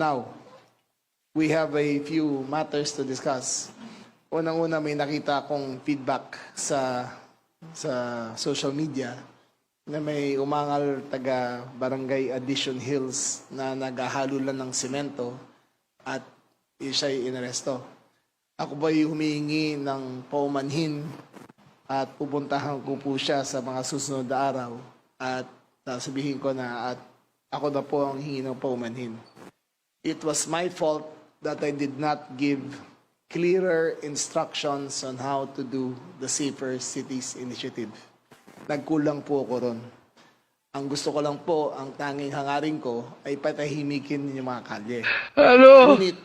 Now, we have a few matters to discuss. Unang-una, may nakita akong feedback sa social media na may umangal taga Barangay Addition Hills na naghahalo lang ng semento at siya'y inaresto. Ako ba'y humihingi ng paumanhin at pupuntahan ko po siya sa mga susunod na araw at sabihin ko na at ako na po ang hingi ng paumanhin. It was my fault that I did not give clearer instructions on how to do the Safer Cities Initiative. Nagkulang po ako ron. Ang gusto ko lang po, ang tanging hangarin ko ay patahimikin yung mga kalye. Ano? Ngunit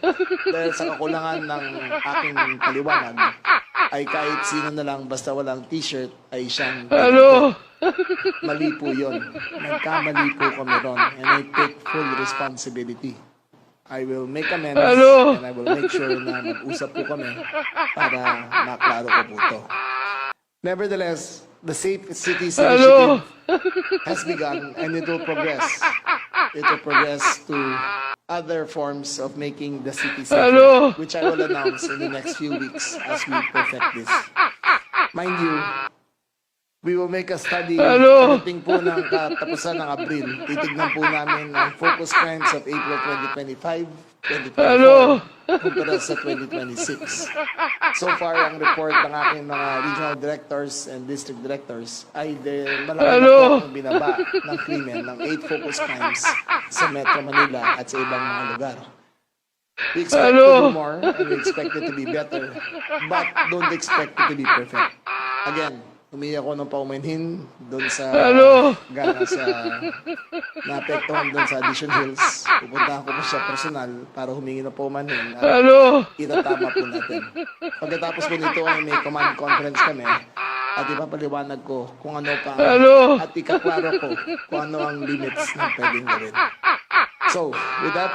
dahil sa kakulangan ng aking paliwanag, ay kahit sino na lang basta walang t-shirt ay siyang Ano? mali po yun. Nagkamali po kami ron and I take full responsibility. I will make amends Ano? and I will make sure na mag-usap po kami para maklaro ko po ito. Nevertheless, the Safe Cities Initiative has begun and it will progress. It will progress to other forms of making the city safer, which I will announce in the next few weeks as we perfect this. Mind you, we will make a study pagdating po ng katapusan ng Abril. Titignan po namin ang focus crimes of April 2025, 2024, kumpara sa 2026. So far, ang report ng aking mga regional directors and district directors ay malaki na po ang binaba ng krimen ng 8 focus crimes sa Metro Manila at sa ibang mga lugar. We expect to do more and we expect it to be better, but don't expect it to be perfect. Again, humingi ako ng paumanhin doon sa naapektuhan doon sa Addition Hills. Pupuntahan ko po siya personal para humingi ng paumanhin at itatama po natin. Pagkatapos po nito ay may command conference kami at ipapaliwanag ko kung ano pa at ikaklaro ko kung ano ang limits na pwedeng gawin. So, with that,